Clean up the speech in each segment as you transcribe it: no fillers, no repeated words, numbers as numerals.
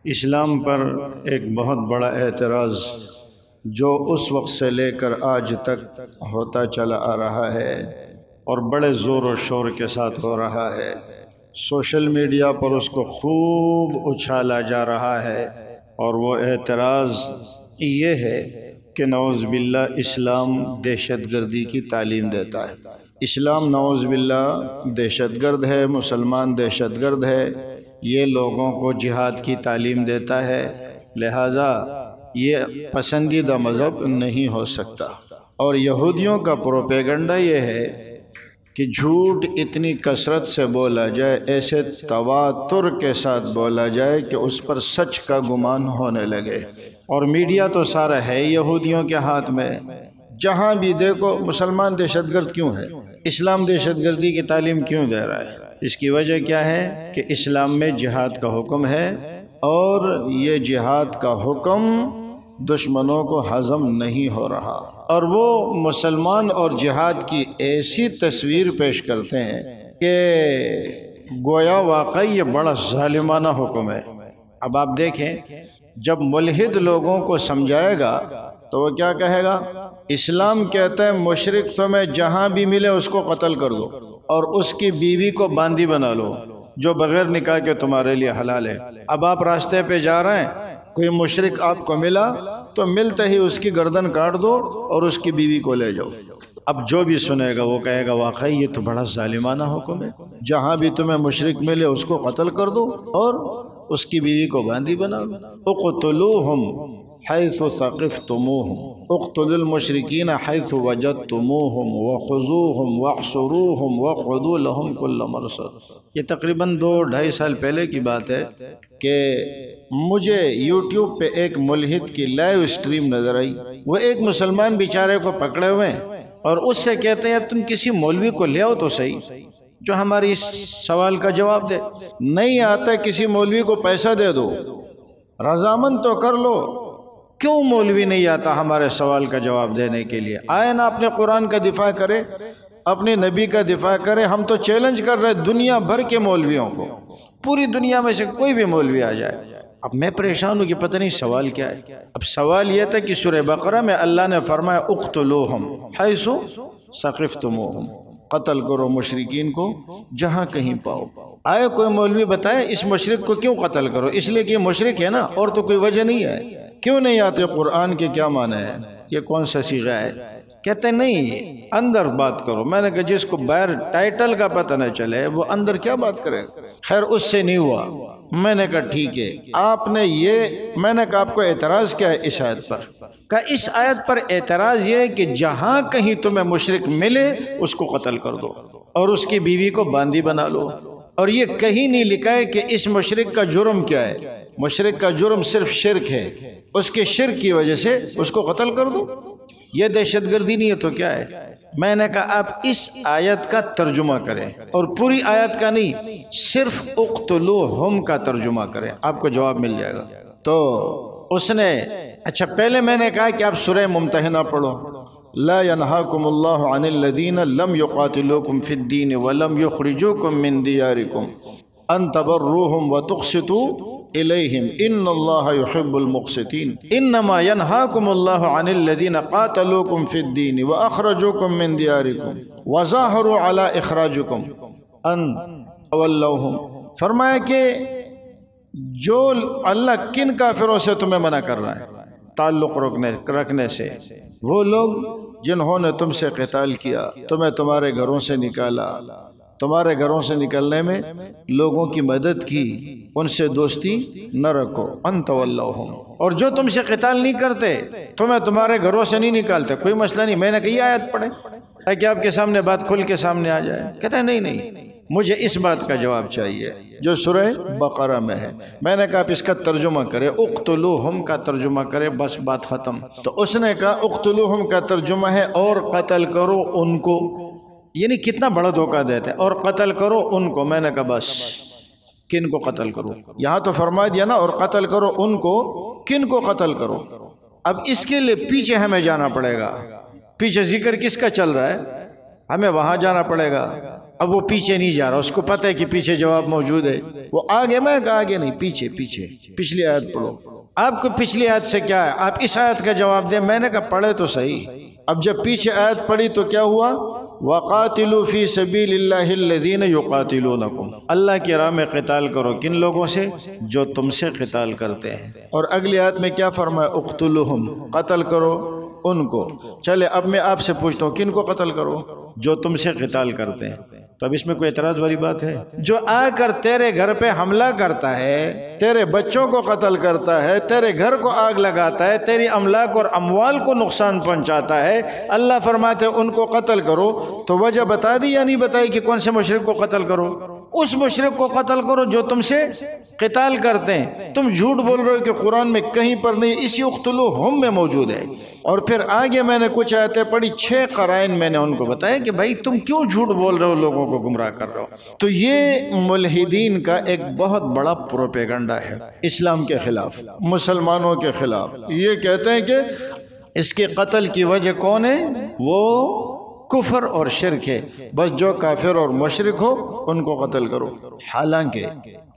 اسلام پر ایک بہت بڑا اعتراض جو اس وقت سے لے کر آج تک ہوتا چلا آ رہا ہے اور بڑے زور و شور کے ساتھ ہو رہا ہے، سوشل میڈیا پر اس کو خوب اچھالا جا رہا ہے، اور وہ اعتراض یہ ہے کہ نعوذ باللہ اسلام دہشت گردی کی تعلیم دیتا ہے۔ اسلام نعوذ باللہ دہشت گرد ہے، مسلمان دہشت گرد ہے، یہ لوگوں کو جہاد کی تعلیم دیتا ہے، لہذا یہ پسندیدہ مذہب نہیں ہو سکتا۔ اور یہودیوں کا پروپیگنڈا یہ ہے کہ جھوٹ اتنی کثرت سے بولا جائے، ایسے تواتر کے ساتھ بولا جائے کہ اس پر سچ کا گمان ہونے لگے۔ اور میڈیا تو سارا ہے یہودیوں کے ہاتھ میں، جہاں بھی دیکھو مسلمان دہشت گرد کیوں ہے، اسلام دہشت گردی کی تعلیم کیوں دے رہا ہے؟ اس کی وجہ کیا ہے کہ اسلام میں جہاد کا حکم ہے، اور یہ جہاد کا حکم دشمنوں کو ہضم نہیں ہو رہا، اور وہ مسلمان اور جہاد کی ایسی تصویر پیش کرتے ہیں کہ گویا واقعی یہ بڑا ظالمانہ حکم ہے۔ اب آپ دیکھیں، جب ملحد لوگوں کو سمجھائے گا تو وہ کیا کہے گا؟ اسلام کہتا ہے مشرک تمہیں جہاں بھی ملے اس کو قتل کر دو، اور اس کی بیوی کو باندی بنا لو جو بغیر نکاح کے تمہارے لیے حلال ہے۔ اب آپ راستے پہ جا رہے ہیں، کوئی مشرک آپ کو ملا تو ملتے ہی اس کی گردن کاٹ دو اور اس کی بیوی کو لے جاؤ۔ اب جو بھی سنے گا وہ کہے گا واقعی یہ تو بڑا ظالمانہ حکم ہے، جہاں بھی تمہیں مشرک ملے اس کو قتل کر دو اور اس کی بیوی کو باندی بنا لو۔ اقتلوہم حیث ثقفتموہم، اقتلوا المشرکین حیث وجدتموہم وخذوہم واحصروہم وقعدوا لہم کل مرصد۔ یہ تقریباً 2-2.5 سال پہلے کی بات ہے کہ مجھے یوٹیوب پہ ایک ملحد کی لائیو اسٹریم نظر آئی۔ وہ ایک مسلمان بیچارے کو پکڑے ہوئے ہیں اور اس سے کہتے ہیں تم کسی مولوی کو لے آؤ تو صحیح جو ہماری اس سوال کا جواب دے۔ نہیں آتا کسی مولوی کو پیسہ دے دو، رضامند تو کر لو۔ کیوں مولوی نہیں آتا ہمارے سوال کا جواب دینے کے لیے؟ آئے نا اپنے قرآن کا دفاع کرے، اپنے نبی کا دفاع کرے۔ ہم تو چیلنج کر رہے دنیا بھر کے مولویوں کو، پوری دنیا میں سے کوئی بھی مولوی آ جائے۔ اب میں پریشان ہوں کہ پتہ نہیں سوال کیا ہے۔ اب سوال یہ تھا کہ سورہ بقرہ میں اللہ نے فرمایا اقتلوہم حیث ثقفتموہم، قتل کرو مشرکین کو جہاں کہیں پاؤ۔ آئے کوئی مولوی بتائے اس مشرک کو کیوں قتل کرو؟ اس لیے کہ یہ مشرک ہے نا، اور تو کوئی وجہ نہیں ہے۔ کیوں نہیں آتے؟ قرآن کے کیا معنی ہے؟ یہ کون سا صیغہ ہے؟ کہتے ہیں نہیں، اندر بات کرو۔ میں نے کہا جس کو باہر ٹائٹل کا پتہ نہ چلے وہ اندر کیا بات کرے؟ خیر اس سے نہیں ہوا۔ میں نے کہا ٹھیک ہے، آپ نے میں نے کہا آپ کو اعتراض کیا ہے اس آیت پر؟ کہا اس آیت پر اعتراض یہ ہے کہ جہاں کہیں تمہیں مشرک ملے اس کو قتل کر دو اور اس کی بیوی کو باندی بنا لو، اور یہ کہیں نہیں لکھا ہے کہ اس مشرک کا جرم کیا ہے۔ مشرک کا جرم صرف شرک ہے، اس کے شرک کی وجہ سے اس کو قتل کر دو۔ یہ دہشت گردی نہیں ہے تو کیا ہے؟ میں نے کہا آپ اس آیت کا ترجمہ کریں، اور پوری آیت کا نہیں، صرف اقتلوہم کا ترجمہ کریں، آپ کو جواب مل جائے گا۔ تو اس نے اچھا پہلے میں نے کہا کہ آپ سورہ ممتحنہ پڑھو، لا ينہاکم اللہ عن الذین لم یقاتلوکم فی الدین ولم یخرجوکم من دیارکم ان تبروہم وتقسطوا الیہم ان اللہ یحب المقسطین انما ینہاکم اللہ عن الذین قاتلوکم فی الدین واخرجوکم من دیارکم وظاہروا علی اخراجکم ان تولوہم۔ فرمایا کہ جو اللہ کن کافروں سے تمہیں منع کر رہا ہے تعلق رکھنے سے؟ وہ لوگ جنہوں نے تم سے قتال کیا، تمہیں تمہارے گھروں سے نکالا، تمہارے گھروں سے نکلنے میں لوگوں کی مدد کی، ان سے دوستی نہ رکھو۔ ان تولوہم، اور جو تم سے قتال نہیں کرتے، تمہیں تمہارے گھروں سے نہیں نکالتے، کوئی مسئلہ نہیں۔ میں نے کہا یہ آیت پڑھیں تاکہ آپ کے سامنے بات کھل کے سامنے آ جائے۔ کہتا ہے نہیں، مجھے اس بات کا جواب چاہیے جو سورہ بقرہ میں ہے۔ میں نے کہا آپ اس کا ترجمہ کرے، اقتلوہم کا ترجمہ کرے، بس بات ختم۔ تو اس نے کہا اقتلوہم کا ترجمہ ہے اور قتل کرو ان کو، یعنی کتنا بڑا دھوکہ دیتے ہیں، اور قتل کرو ان کو۔ میں نے کہا بس کن کو قتل کرو؟ یہاں تو فرما دیا نا، اور قتل کرو ان کو، کن کو قتل کرو؟ اب اس کے لیے پیچھے ہمیں جانا پڑے گا۔ پیچھے ذکر کس کا چل رہا ہے؟ ہمیں وہاں جانا پڑے گا اب وہ پیچھے نہیں جا رہا، اس کو پتہ ہے کہ پیچھے جواب موجود ہے، وہ آگے، میں کہا آگے نہیں، پیچھے پیچھے، پچھلی آیت پڑھو۔ آپ کو پچھلی آیت سے کیا ہے، آپ اس آیت کا جواب دیں۔ میں نے کہا پڑھے تو صحیح۔ اب جب پیچھے آیت پڑھی تو کیا ہوا؟ وَقَاتِلُوا فِي سَبِيلِ اللَّهِ الَّذِينَ يُقَاتِلُونَكُمْ، اللہ کی راہ میں قتال کرو، کن لوگوں سے؟ جو تم سے قتال کرتے ہیں۔ اور اگلی آیت میں کیا فرمایا؟ اقتلوہم، قتل کرو ان کو۔ چلے اب میں آپ سے پوچھتا ہوں، کن کو قتل کرو؟ جو تم سے قتال کرتے ہیں۔ تو اب اس میں کوئی اعتراض والی بات ہے؟ جو آ کر تیرے گھر پہ حملہ کرتا ہے، تیرے بچوں کو قتل کرتا ہے، تیرے گھر کو آگ لگاتا ہے، تیری املاک اور اموال کو نقصان پہنچاتا ہے، اللہ فرماتے ہیں ان کو قتل کرو، تو وجہ بتا دی یا نہیں بتائی کہ کون سے مشرک کو قتل کرو؟ اس مشرک کو قتل کرو جو تم سے قتال کرتے ہیں۔ تم جھوٹ بول رہے ہو کہ قرآن میں کہیں پر نہیں، اسی اقتلوہم میں موجود ہے۔ اور پھر آگے میں نے کچھ آیتیں پڑھی، 6 قرائن میں نے ان کو بتایا کہ بھائی تم کیوں جھوٹ بول رہے ہو، لوگوں کو گمراہ کر رہے ہو۔ تو یہ ملحدین کا ایک بہت بڑا پروپیگنڈا ہے اسلام کے خلاف، مسلمانوں کے خلاف۔ یہ کہتے ہیں کہ اس کے قتل کی وجہ کون ہے؟ وہ کفر اور شرک ہے، بس جو کافر اور مشرک ہو ان کو قتل کرو۔ حالانکہ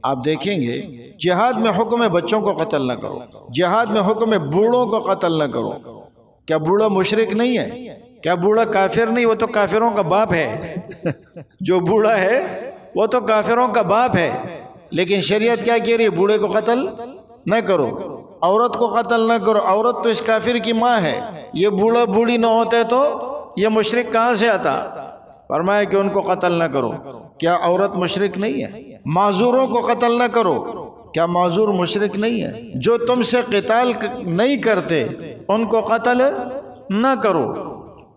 آپ دیکھیں گے جہاد میں حکم ہے بچوں کو قتل نہ کرو، جہاد میں حکم ہے بوڑھوں کو قتل نہ کرو۔ کیا بوڑھا مشرک نہیں ہے؟ کیا بوڑھا کافر نہیں؟ وہ تو کافروں کا باپ ہے جو بوڑھا ہے وہ تو کافروں کا باپ ہے۔ لیکن شریعت کیا کہہ رہی ہے؟ بوڑھے کو قتل نہ کرو، عورت کو قتل نہ کرو، عورت تو اس کافر کی ماں ہے۔ یہ بوڑھا بوڑھی نہ ہوتے تو یہ مشرک کہاں سے آتا؟ فرمایا کہ ان کو قتل نہ کرو۔ کیا عورت مشرک نہیں ہے؟ معذوروں کو قتل نہ کرو، کیا معذور مشرک نہیں ہے؟ جو تم سے قتال نہیں کرتے ان کو قتل نہ کرو،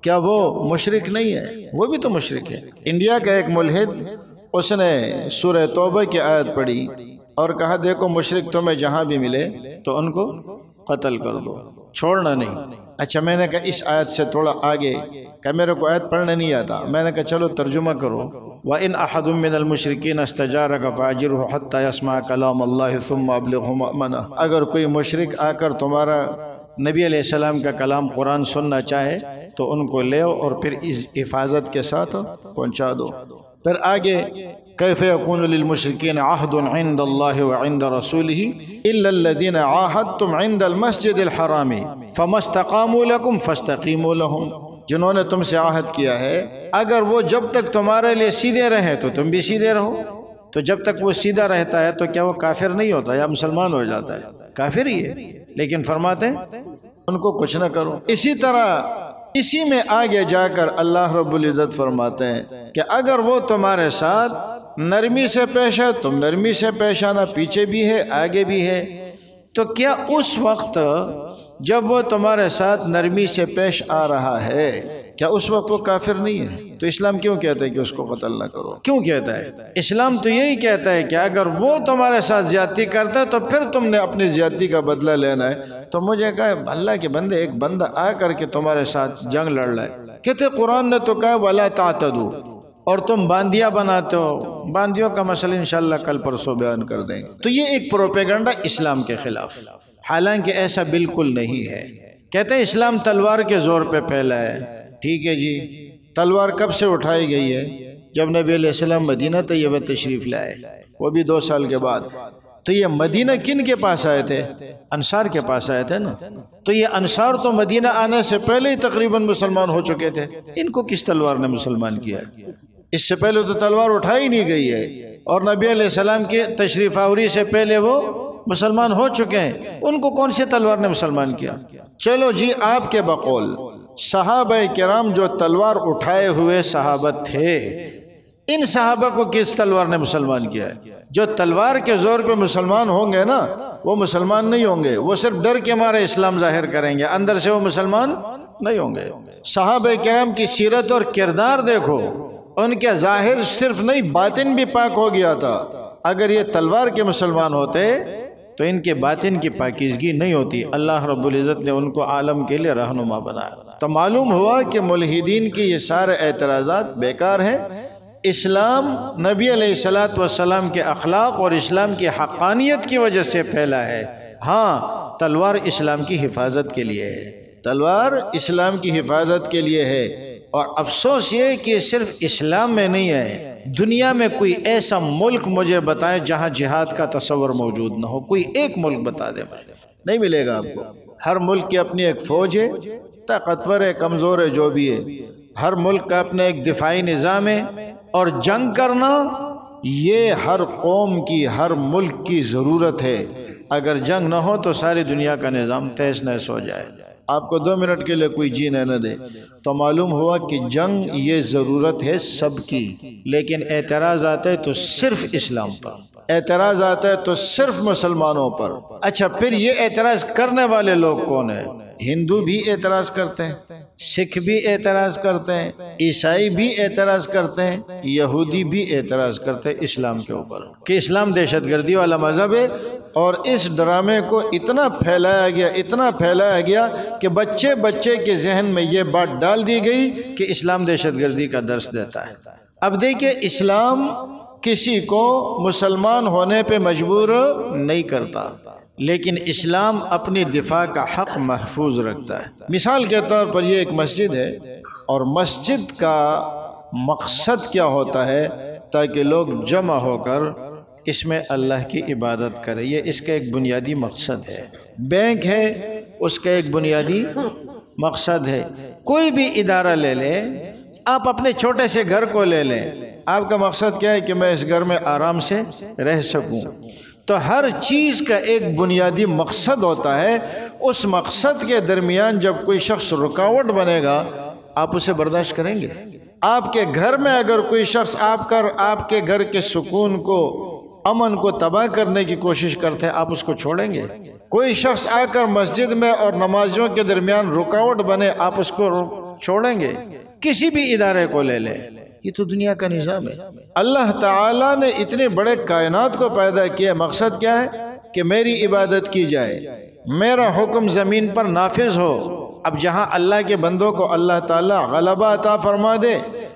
کیا وہ مشرک نہیں ہے؟ وہ بھی تو مشرک ہے۔ انڈیا کا ایک ملحد، اس نے سورہ توبہ کی آیت پڑھی اور کہا دیکھو مشرک تمہیں جہاں بھی ملے تو ان کو قتل کر دو، چھوڑنا نہیں۔ اچھا میں نے کہا اس آیت سے تھوڑا آگے، کہ میرے کو آیت پڑھنا نہیں آتا، میں نے کہا چلو ترجمہ کرو۔ وَإِنْ أَحَدٌ مِّنَ الْمُشْرِكِينَ اسْتَجَارَكَ فَأَجِرْهُ حَتَّى يَسْمَعَ كَلَامَ اللَّهِ ثُمَّ أَبْلِغْهُ مَأْمَنَهُ، اگر کوئی مشرک آ کر تمہارا نبی علیہ السلام کا کلام قرآن سننا چاہے تو ان کو لے اور پھر اس حفاظت کے ساتھ پہنچا دو۔ پھر آگے کیف یکون للمشرکین عہد عند اللہ وعند رسولہ الا الذین عاہدتم عند المسجد الحرام فما استقاموا لکم فاستقیموا لہم، جنہوں نے تم سے عہد کیا ہے اگر وہ جب تک تمہارے لیے سیدھے رہے تو تم بھی سیدھے رہو۔ تو جب تک وہ سیدھا رہتا ہے تو کیا وہ کافر نہیں ہوتا یا مسلمان ہو جاتا ہے؟ کافر ہی ہے، لیکن فرماتے ہیں ان کو کچھ نہ کرو۔ اسی طرح اسی میں آگے جا کر اللہ رب العزت فرماتے ہیں کہ اگر وہ تمہارے ساتھ نرمی سے پیش ہے تم نرمی سے پیش آنا، پیچھے بھی ہے آگے بھی ہے، تو کیا اس وقت جب وہ تمہارے ساتھ نرمی سے پیش آ رہا ہے کیا اس وقت وہ کافر نہیں ہے؟ تو اسلام کیوں کہتا ہے کہ اس کو قتل نہ کرو؟ کیوں کہتا ہے؟ اسلام تو یہی کہتا ہے کہ اگر وہ تمہارے ساتھ زیادتی کرتا ہے تو پھر تم نے اپنی زیادتی کا بدلہ لینا ہے۔ تو مجھے کہا اللہ کے بندے، ایک بندہ آ کر کے تمہارے ساتھ جنگ لڑ رہا ہے، کہتے قرآن نے تو کہا وَلَا تَعْتَدُوا، اور تم باندیاں بناتے ہو۔ باندیوں کا مسئلہ انشاءاللہ کل پرسوں بیان کر دیں گے۔ تو یہ ایک پروپیگنڈا اسلام کے خلاف، حالانکہ ایسا بالکل نہیں ہے۔ کہتے ہیں اسلام تلوار کے زور پہ پھیلا ہے۔ ٹھیک ہے جی، تلوار کب سے اٹھائی گئی ہے؟ جب نبی علیہ السلام مدینہ طیبہ تشریف لائے، وہ بھی 2 سال کے بعد۔ تو یہ مدینہ کن کے پاس آئے تھے؟ انصار کے پاس آئے تھے نا۔ تو یہ انصار تو مدینہ آنے سے پہلے ہی تقریباً مسلمان ہو چکے تھے، ان کو کس تلوار نے مسلمان کیا؟ اس سے پہلے تو تلوار اٹھائی نہیں گئی ہے، اور نبی علیہ السلام کے تشریف آوری سے پہلے وہ مسلمان ہو چکے ہیں، ان کو کون سے تلوار نے مسلمان کیا؟ چلو جی، آپ کے بقول صحابہ کرام جو تلوار اٹھائے ہوئے صحابہ تھے، ان صحابہ کو کس تلوار نے مسلمان کیا ہے؟ جو تلوار کے زور پہ مسلمان ہوں گے نا، وہ مسلمان نہیں ہوں گے، وہ صرف ڈر کے مارے اسلام ظاہر کریں گے، اندر سے وہ مسلمان نہیں ہوں گے۔ صحابہ کرام کی سیرت اور کردار دیکھو، ان کے ظاہر صرف نہیں باطن بھی پاک ہو گیا تھا۔ اگر یہ تلوار کے مسلمان ہوتے تو ان کے باطن کی پاکیزگی نہیں ہوتی۔ اللہ رب العزت نے ان کو عالم کے لیے رہنما بنایا۔ تو معلوم ہوا کہ ملحدین کی یہ سارے اعتراضات بیکار ہیں۔ اسلام نبی علیہ السلام کے اخلاق اور اسلام کی حقانیت کی وجہ سے پھیلا ہے۔ ہاں، تلوار اسلام کی حفاظت کے لیے ہے، تلوار اسلام کی حفاظت کے لیے ہے۔ اور افسوس یہ کہ صرف اسلام میں نہیں ہے دنیا میں کوئی ایسا ملک مجھے بتائیں جہاں جہاد کا تصور موجود نہ ہو. کوئی ایک ملک بتا دیں, نہیں ملے گا آپ کو. ہر ملک کی اپنی ایک فوج ہے, طاقتور ہے کمزور ہے جو بھی ہے. ہر ملک کا اپنا ایک دفاعی نظام ہے, اور جنگ کرنا یہ ہر قوم کی, ہر ملک کی ضرورت ہے. اگر جنگ نہ ہو تو ساری دنیا کا نظام تہس نہس ہو جائے. آپ کو 2 منٹ کے لیے کوئی جینے نہ دے تو معلوم ہوا کہ جنگ یہ ضرورت ہے سب کی. لیکن اعتراض آتا ہے تو صرف اسلام پر, اعتراض آتا ہے تو صرف مسلمانوں پر. اچھا, پھر یہ اعتراض کرنے والے لوگ کون ہیں؟ ہندو بھی اعتراض کرتے ہیں, سکھ بھی اعتراض کرتے ہیں, عیسائی بھی اعتراض کرتے ہیں, یہودی بھی اعتراض کرتے ہیں اسلام کے اوپر کہ اسلام دہشت گردی والا مذہب ہے. اور اس ڈرامے کو اتنا پھیلایا گیا, اتنا پھیلایا گیا کہ بچے بچے کے ذہن میں یہ بات ڈال دی گئی کہ اسلام دہشت گردی کا درس دیتا ہے. اب دیکھیں, اسلام کسی کو مسلمان ہونے پہ مجبور نہیں کرتا, لیکن اسلام اپنی دفاع کا حق محفوظ رکھتا ہے. مثال کے طور پر یہ ایک مسجد ہے, اور مسجد کا مقصد کیا ہوتا ہے؟ تاکہ لوگ جمع ہو کر اس میں اللہ کی عبادت کرے. یہ اس کا ایک بنیادی مقصد ہے. بینک ہے, اس کا ایک بنیادی مقصد ہے. کوئی بھی ادارہ لے لے, آپ اپنے چھوٹے سے گھر کو لے لیں, آپ کا مقصد کیا ہے کہ میں اس گھر میں آرام سے رہ سکوں. تو ہر چیز کا ایک بنیادی مقصد ہوتا ہے. اس مقصد کے درمیان جب کوئی شخص رکاوٹ بنے گا, آپ اسے برداشت کریں گے؟ آپ کے گھر میں اگر کوئی شخص آپ کے گھر کے سکون کو, امن کو تباہ کرنے کی کوشش کرتے ہیں, آپ اس کو چھوڑیں گے؟ کوئی شخص آ کر مسجد میں اور نمازیوں کے درمیان رکاوٹ بنے, آپ اس کو چھوڑیں گے؟ کسی بھی ادارے کو لے لیں, یہ تو دنیا کا نظام ہے. اللہ تعالیٰ نے اتنے بڑے کائنات کو پیدا کیا, مقصد کیا ہے؟ کہ میری عبادت کی جائے, میرا حکم زمین پر نافذ ہو. اب جہاں اللہ کے بندوں کو اللہ تعالیٰ غلبہ عطا فرما دے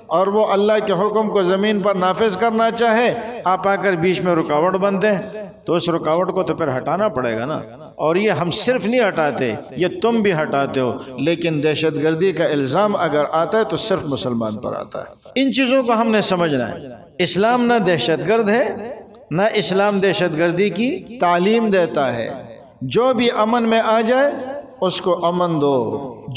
اور وہ اللہ کے حکم کو زمین پر نافذ کرنا چاہے, آپ آ کر بیچ میں رکاوٹ بنتے ہیں, تو اس رکاوٹ کو تو پھر ہٹانا پڑے گا نا. اور یہ ہم صرف نہیں ہٹاتے, یہ تم بھی ہٹاتے ہو. لیکن دہشت گردی کا الزام اگر آتا ہے تو صرف مسلمان پر آتا ہے. ان چیزوں کو ہم نے سمجھنا ہے. اسلام نہ دہشت گرد ہے, نہ اسلام دہشت گردی کی تعلیم دیتا ہے. جو بھی امن میں آ جائے اس کو امن دو.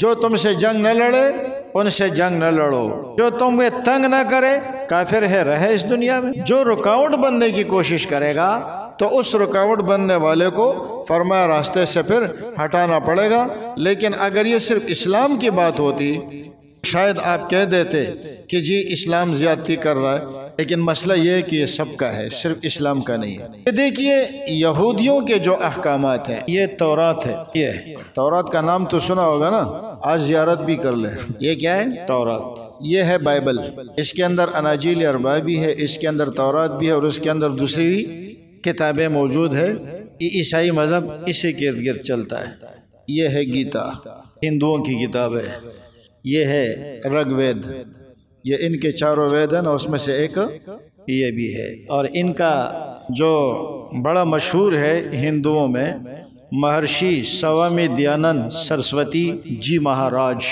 جو تم سے جنگ نہ لڑے ان سے جنگ نہ لڑو. جو تمہیں تنگ نہ کرے کافر ہے, رہے اس دنیا میں. جو رکاوٹ بننے کی کوشش کرے گا تو اس رکاوٹ بننے والے کو فرمایا راستے سے پھر ہٹانا پڑے گا. لیکن اگر یہ صرف اسلام کی بات ہوتی شاید آپ کہہ دیتے کہ جی اسلام زیادتی کر رہا ہے, لیکن مسئلہ یہ ہے کہ یہ سب کا ہے, صرف اسلام کا نہیں ہے. یہ دیکھیے, یہودیوں کے جو احکامات ہیں, یہ تورات ہے. یہ تورات کا نام تو سنا ہوگا نا, آج زیارت بھی کر لیں. یہ کیا ہے؟ تورات. یہ ہے بائبل. اس کے اندر اناجیل اربعہ بھی ہے, اس کے اندر تورات بھی ہے, اور اس کے اندر دوسری کتابیں موجود ہے. عیسائی مذہب اسی کے ارد گرد چلتا ہے. یہ ہے گیتا, ہندوؤں کی کتاب ہے. یہ ہے رگ وید, یہ ان کے 4 وید ہیں, اس میں سے ایک یہ بھی ہے. اور ان کا جو بڑا مشہور ہے ہندوؤں میں, مہرشی سوامی دیانند سرسوتی جی مہاراج,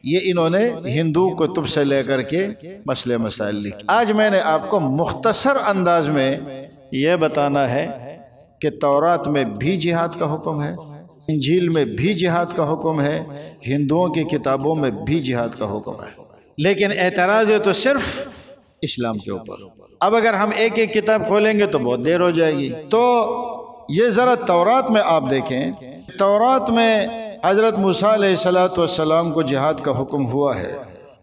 یہ انہوں نے ہندو کتب سے لے کر کے مسئلے مسائل لکھے. آج میں نے آپ کو مختصر انداز میں یہ بتانا ہے کہ تورات میں بھی جہاد کا حکم ہے, انجیل میں بھی جہاد کا حکم ہے, ہندوؤں کی کتابوں میں بھی جہاد کا حکم ہے. لیکن اعتراض ہے تو صرف اسلام کے اوپر. اب اگر ہم ایک ایک کتاب کھولیں گے تو بہت دیر ہو جائے گی. تو یہ ذرا تورات میں آپ دیکھیں, تورات میں حضرت موسیٰ علیہ السلام کو جہاد کا حکم ہوا ہے,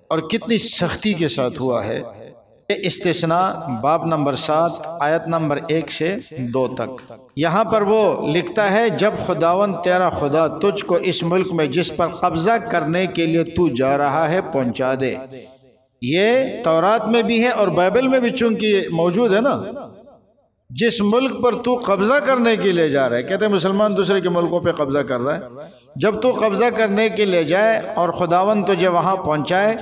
اور کتنی سختی کے ساتھ ہوا ہے. استثناء باب نمبر 7 آیت نمبر 1 سے 2 تک. یہاں پر وہ لکھتا ہے, جب خداوند تیرا خدا تجھ کو اس ملک میں جس پر قبضہ کرنے کے لیے تو جا رہا ہے پہنچا دے. یہ تورات میں بھی ہے اور بائبل میں بھی چونکہ موجود ہے نا. جس ملک پر تو قبضہ کرنے کے لیے جا رہا ہے, کہتے ہیں مسلمان دوسرے کے ملکوں پہ قبضہ کر رہا ہے, جب تو قبضہ کرنے کے لیے جائے اور خداوند تجھے وہاں پہنچائے,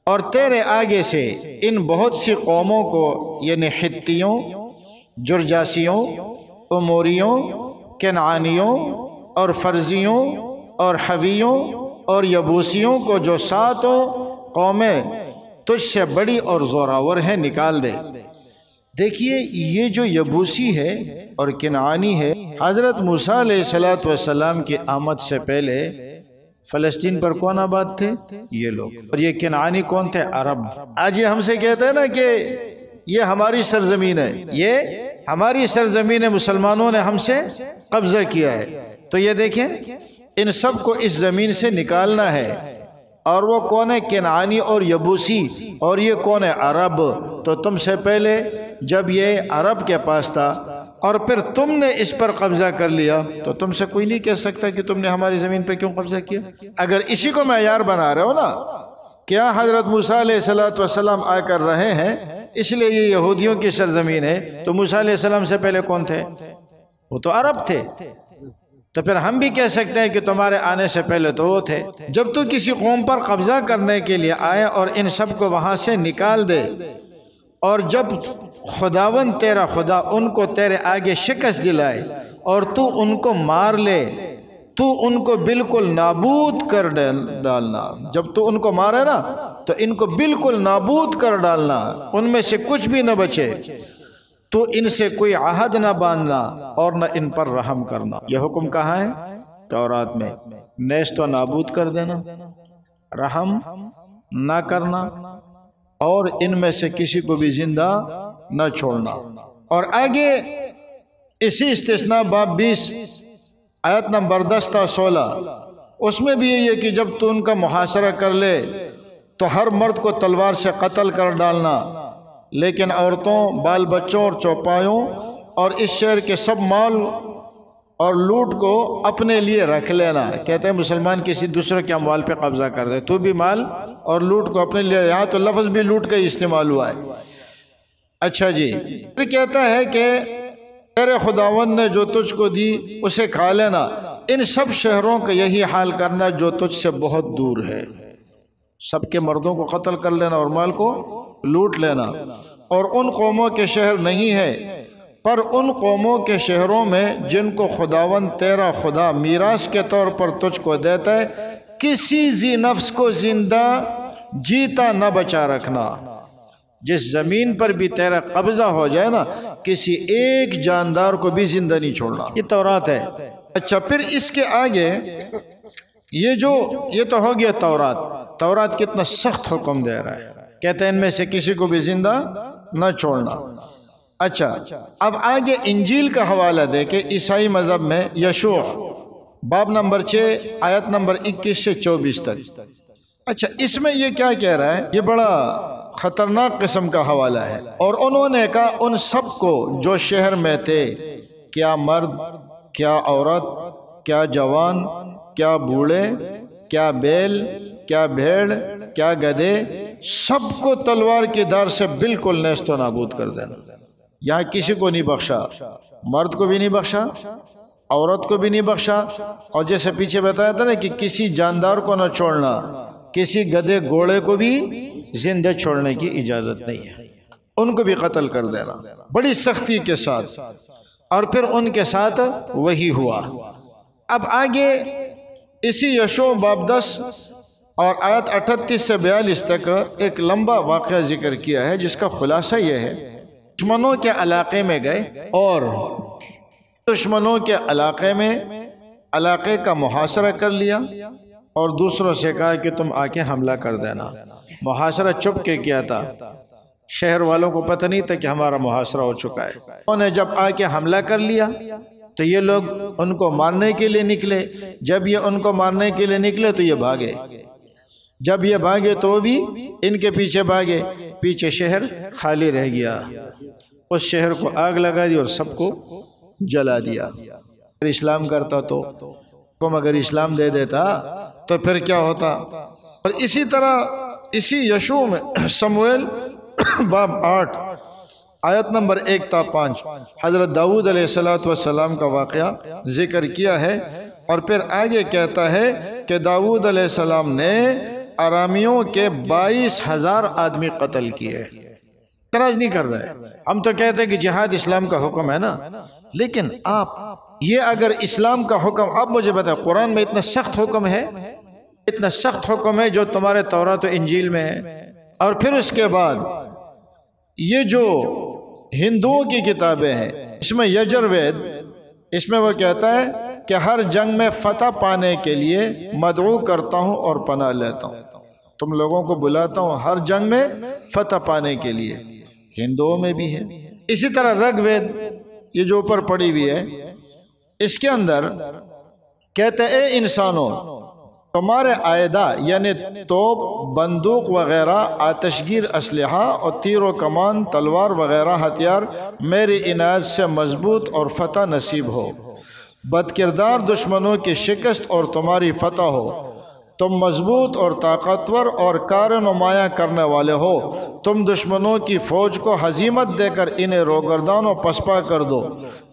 اور تیرے آگے سے ان بہت سی قوموں کو, یعنی حتیوں, جرجاسیوں, اموریوں, کنعانیوں اور فرزیوں اور حویوں اور یبوسیوں کو, جو 7 قومیں تجھ سے بڑی اور زوراور ہے، نکال دے۔ دیکھیے یہ جو یبوسی ہے اور کنعانی ہے، حضرت موسیٰ علیہ السلام کی آمد سے پہلے فلسطین پر کون آباد تھے؟ یہ لوگ۔ اور یہ کنعانی کون تھے؟ عرب۔ آج یہ ہم سے کہتے ہیں نا کہ یہ ہماری سرزمین ہے، یہ ہماری سرزمین ہے، مسلمانوں نے ہم سے قبضہ کیا ہے۔ تو یہ دیکھیں ان سب کو اس زمین سے نکالنا ہے، اور وہ کون ہے؟ کنعانی اور یبوسی، اور یہ کون ہے؟ عرب۔ تو تم سے پہلے جب یہ عرب کے پاس تھا اور پھر تم نے اس پر قبضہ کر لیا، تو تم سے کوئی نہیں کہہ سکتا کہ تم نے ہماری زمین پہ کیوں قبضہ کیا۔ اگر اسی کو معیار بنا رہے ہو نا، کیا حضرت موسیٰ علیہ السلام آ کر رہے ہیں اس لیے یہ یہودیوں کی سرزمین ہے، تو موسیٰ علیہ السلام سے پہلے کون تھے؟ وہ تو عرب تھے۔ تو پھر ہم بھی کہہ سکتے ہیں کہ تمہارے آنے سے پہلے تو وہ تھے۔ جب تو کسی قوم پر قبضہ کرنے کے لیے آئے اور ان سب کو وہاں سے نکال دے، اور جب خداوند تیرا خدا ان کو تیرے آگے شکست دلائے اور تو ان کو مار لے، تو ان کو بالکل نابود کر ڈالنا۔ جب تو ان کو مارے نا تو ان کو بالکل نابود کر ڈالنا، ان میں سے کچھ بھی نہ بچے، تو ان سے کوئی عہد نہ باندھنا اور نہ ان پر رحم کرنا۔ یہ حکم کہاں ہے؟ تورات میں۔ نیست و نابود کر دینا، رحم نہ کرنا، اور ان میں سے کسی کو بھی زندہ نہ چھوڑنا۔ اور آگے اسی استثناء باب 20 آیت نمبر 10 تا 16، اس میں بھی یہ ہے کہ جب تو ان کا محاصرہ کر لے تو ہر مرد کو تلوار سے قتل کر ڈالنا، لیکن عورتوں، بال بچوں اور چوپایوں اور اس شہر کے سب مال اور لوٹ کو اپنے لیے رکھ لینا۔ کہتے ہیں مسلمان کسی دوسرے کے اموال پہ قبضہ کر دے، تو بھی مال اور لوٹ کو اپنے لیے، یہاں تو لفظ بھی لوٹ کا استعمال ہوا ہے۔ اچھا جی، پھر کہتا ہے کہ تیرے خداوند نے جو تجھ کو دی اسے کھا لینا۔ ان سب شہروں کا یہی حال کرنا جو تجھ سے بہت دور ہے۔ سب کے مردوں کو قتل کر لینا اور مال کو لوٹ لینا۔ اور ان قوموں کے شہر نہیں ہے، پر ان قوموں کے شہروں میں جن کو خداوند تیرا خدا میراث کے طور پر تجھ کو دیتا ہے، کسی ذی نفس کو زندہ جیتا نہ بچا رکھنا۔ جس زمین پر بھی تیرا قبضہ ہو جائے نا، کسی ایک جاندار کو بھی زندہ نہیں چھوڑنا۔ یہ تورات ہے۔ اچھا، پھر اس کے آگے یہ تو ہو گیا تورات۔ تورات کتنا سخت حکم دے رہا ہے، کہتے ہیں ان میں سے کسی کو بھی زندہ نہ چھوڑنا۔ اچھا، اب آگے انجیل کا حوالہ دے کے عیسائی مذہب میں یشوع باب نمبر 6 آیت نمبر 21 سے 24 تک۔ اچھا، اس میں یہ کیا کہہ رہا ہے؟ یہ بڑا خطرناک قسم کا حوالہ ہے۔ اور انہوں نے کہا ان سب کو جو شہر میں تھے، کیا مرد، کیا عورت، کیا جوان، کیا بوڑھے، کیا بیل، کیا بھیڑ، کیا گدھے، سب کو تلوار کی دھار سے بالکل نیست و نابود کر دینا۔ یہاں کسی کو نہیں بخشا، مرد کو بھی نہیں بخشا، عورت کو بھی نہیں بخشا، اور جیسے پیچھے بتایا تھا نا کہ کسی جاندار کو نہ چھوڑنا، کسی گدھے گھوڑے کو بھی زندہ چھوڑنے کی اجازت نہیں ہے، ان کو بھی قتل کر دینا بڑی سختی کے ساتھ۔ اور پھر ان کے ساتھ وہی ہوا۔ اب آگے اسی یشوع باب 10 اور آیت 38 سے 42 تک ایک لمبا واقعہ ذکر کیا ہے، جس کا خلاصہ یہ ہے، دشمنوں کے علاقے میں گئے اور دشمنوں کے علاقے کا محاصرہ کر لیا، اور دوسروں سے کہا کہ تم آ کے حملہ کر دینا۔ محاصرہ چھپ کے کیا تھا، شہر والوں کو پتہ نہیں تھا کہ ہمارا محاصرہ ہو چکا ہے۔ انہوں نے جب آ کے حملہ کر لیا تو یہ لوگ ان کو مارنے کے لیے نکلے۔ جب یہ ان کو مارنے کے لیے نکلے تو یہ بھاگے۔ جب یہ بھاگے تو وہ بھی ان کے پیچھے بھاگے، پیچھے شہر خالی رہ گیا۔ اس شہر کو آگ لگا دی اور سب کو جلا دیا۔ اگر اسلام کرتا تو اگر اسلام دے دیتا تو پھر کیا ہوتا؟ اور اسی طرح اسی یشوع میں سمویل باب 8 آیت نمبر 1 تا 5 حضرت داؤد علیہ السلام کا واقعہ ذکر کیا ہے، اور پھر آگے کہتا ہے کہ داؤد علیہ السلام نے ارامیوں کے 22,000 آدمی قتل کیے۔ اعتراض نہیں کر رہے، ہم تو کہتے ہیں کہ جہاد اسلام کا حکم ہے نا، لیکن آپ یہ اگر اسلام کا حکم، آپ مجھے بتائیں قرآن میں اتنا سخت حکم ہے، اتنا سخت حکم ہے جو تمہارے تورات و انجیل میں ہے، اور پھر اس کے بعد یہ جو ہندوؤں کی کتابیں ہیں، اس میں یجروید، اس میں وہ کہتا ہے کہ ہر جنگ میں فتح پانے کے لیے مدعو کرتا ہوں اور پناہ لیتا ہوں، تم لوگوں کو بلاتا ہوں ہر جنگ میں فتح پانے کے لیے۔ ہندوؤں میں بھی ہے۔ اسی طرح رگ وید، یہ جو اوپر پڑی ہوئی ہے، اس کے اندر کہتے ہیں اے انسانوں، تمہارے آئدہ یعنی توپ، بندوق وغیرہ، آتشگیر اسلحہ اور تیر و کمان، تلوار وغیرہ ہتھیار میری عنایت سے مضبوط اور فتح نصیب ہو، بد کردار دشمنوں کی شکست اور تمہاری فتح ہو، تم مضبوط اور طاقتور اور کار نمایاں کرنے والے ہو، تم دشمنوں کی فوج کو ہزیمت دے کر انہیں روگردان و پسپا کر دو،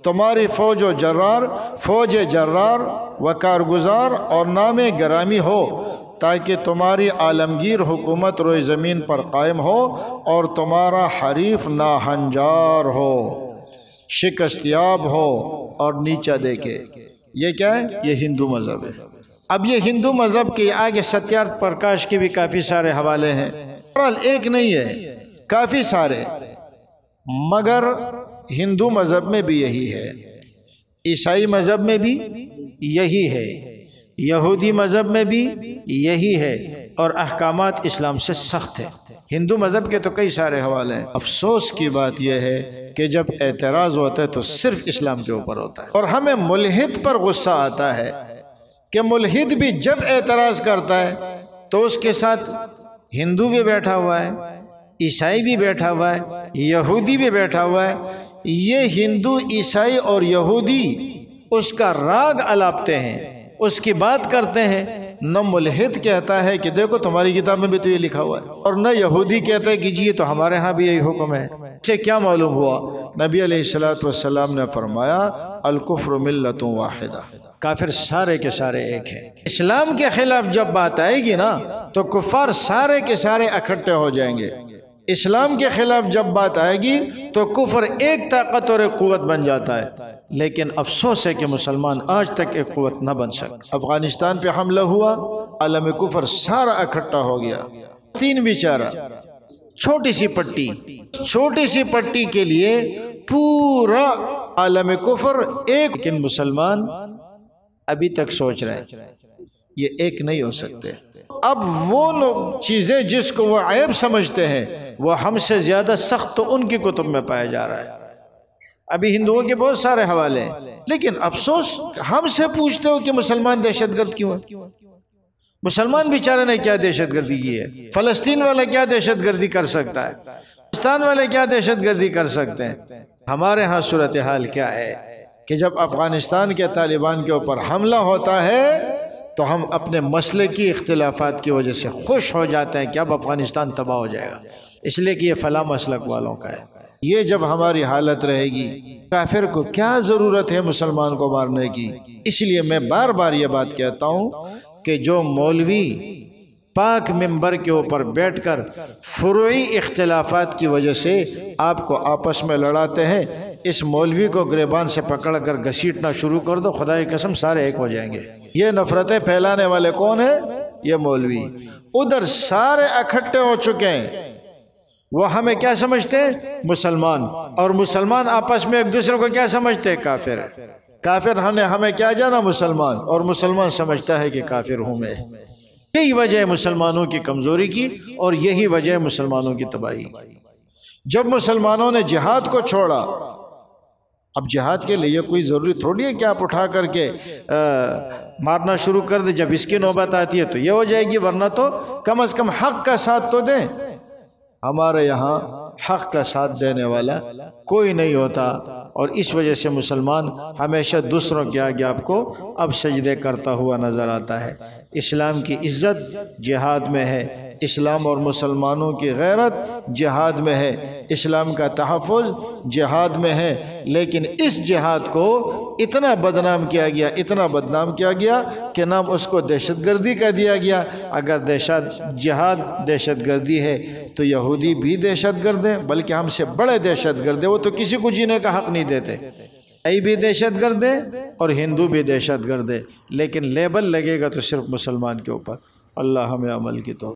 تمہاری فوج جرار و کارگزار اور نام گرامی ہو، تاکہ تمہاری عالمگیر حکومت روئے زمین پر قائم ہو اور تمہارا حریف ناہنجار ہو، شکست یاب ہو اور نیچا دیکھے۔ یہ کیا ہے؟ یہ ہندو مذہب ہے۔ اب یہ ہندو مذہب کے آگے ستیارتھ پرکاش کے بھی کافی سارے حوالے ہیں، ایک نہیں ہے، کافی سارے، مگر ہندو مذہب میں بھی یہی ہے، عیسائی مذہب میں بھی یہی ہے، یہودی مذہب میں بھی یہی ہے، اور احکامات اسلام سے سخت ہے۔ ہندو مذہب کے تو کئی سارے حوالے ہیں۔ افسوس کی بات یہ ہے کہ جب اعتراض ہوتا ہے تو صرف اسلام کے اوپر ہوتا ہے، اور ہمیں ملحد پر غصہ آتا ہے کہ ملحد بھی جب اعتراض کرتا ہے تو اس کے ساتھ ہندو بھی بیٹھا ہوا ہے، عیسائی بھی بیٹھا ہوا ہے، یہودی بھی بیٹھا ہوا ہے۔ یہ ہندو، عیسائی اور یہودی اس کا راگ الاپتے ہیں، اس کی بات کرتے ہیں۔ نہ ملحد کہتا ہے کہ دیکھو تمہاری کتاب میں بھی تو یہ لکھا ہوا ہے، اور نہ یہودی کہتا ہے کہ جی یہ تو ہمارے ہاں بھی یہی حکم ہے۔ اس سے کیا معلوم ہوا؟ نبی علیہ السلام نے فرمایا الکفر ملت واحدہ، کافر سارے کے سارے ایک ہیں۔ اسلام کے خلاف جب بات آئے گی نا تو کفار سارے کے سارے اکٹھے ہو جائیں گے۔ اسلام کے خلاف جب بات آئے گی تو کفر ایک طاقت اور ایک قوت بن جاتا ہے، لیکن افسوس ہے کہ مسلمان آج تک ایک قوت نہ بن سکے۔ افغانستان پہ حملہ ہوا، عالم کفر سارا اکٹھا ہو گیا۔ تین بیچارہ، چھوٹی سی پٹی کے لیے پورا عالم کفر ایک، لیکن مسلمان ابھی تک سوچ رہے ہیں یہ ایک نہیں ہو سکتے۔ اب وہ چیزیں جس کو وہ عیب سمجھتے ہیں وہ ہم سے زیادہ سخت تو ان کی کتب میں پایا جا رہا ہے۔ ابھی ہندوؤں کے بہت سارے حوالے ہیں، لیکن افسوس ہم سے پوچھتے ہو کہ مسلمان دہشت گرد کیوں ہے؟ مسلمان بیچارے نے کیا دہشت گردی کی ہے؟ فلسطین والا کیا دہشت گردی کر سکتا ہے؟ پاکستان والے کیا دہشت گردی کر سکتے ہیں؟ ہمارے ہاں صورتحال کیا ہے کہ جب افغانستان کے طالبان کے اوپر حملہ ہوتا ہے تو ہم اپنے مسلکی اختلافات کی وجہ سے خوش ہو جاتے ہیں کہ اب افغانستان تباہ ہو جائے گا، اس لیے کہ یہ فلاں مسلک والوں کا ہے۔ یہ جب ہماری حالت رہے گی، کافر کو کیا ضرورت ہے مسلمان کو مارنے کی؟ اس لیے میں بار بار یہ بات کہتا ہوں کہ جو مولوی پاک منبر کے اوپر بیٹھ کر فروعی اختلافات کی وجہ سے آپ کو آپس میں لڑاتے ہیں، اس مولوی کو گریبان سے پکڑ کر گھسیٹنا شروع کر دو، خدا کی قسم سارے ایک ہو جائیں گے۔ یہ نفرتیں پھیلانے والے کون ہیں؟ یہ مولوی۔ ادھر سارے اکٹھے ہو چکے ہیں، وہ ہمیں کیا سمجھتے ہیں؟ مسلمان، اور مسلمان آپس میں ایک دوسرے کو کیا سمجھتے ہیں؟ کافر۔ کافر ہمیں کیا جانا؟ مسلمان، اور مسلمان سمجھتا ہے کہ کافر ہوں میں۔ یہی وجہ ہے مسلمانوں کی کمزوری کی، اور یہی وجہ ہے مسلمانوں کی تباہی۔ جب مسلمانوں نے جہاد کو چھوڑا، اب جہاد کے لیے کوئی ضروری تھوڑی ہے کہ آپ اٹھا کر کے مارنا شروع کر دیں، جب اس کی نوبت آتی ہے تو یہ ہو جائے گی، ورنہ تو کم از کم حق کا ساتھ تو دیں۔ ہمارے یہاں حق کا ساتھ دینے والا کوئی نہیں ہوتا، اور اس وجہ سے مسلمان ہمیشہ دوسروں کے آگے آپ کو اب سجدے کرتا ہوا نظر آتا ہے۔ اسلام کی عزت جہاد میں ہے، اسلام اور مسلمانوں کی غیرت جہاد میں ہے، اسلام کا تحفظ جہاد میں ہے، لیکن اس جہاد کو اتنا بدنام کیا گیا کہ نام اس کو دہشت گردی کا دیا گیا۔ اگر جہاد دہشت گردی ہے تو یہودی بھی دہشت گرد ہیں، بلکہ ہم سے بڑے دہشت گرد ہیں، وہ تو کسی کو جینے کا حق نہیں دیتے۔ عیسائی بھی دہشت گرد ہے اور ہندو بھی دہشت گرد ہے، لیکن لیبل لگے گا تو صرف مسلمان کے اوپر۔ اللہ ہمیں عمل کی توفیق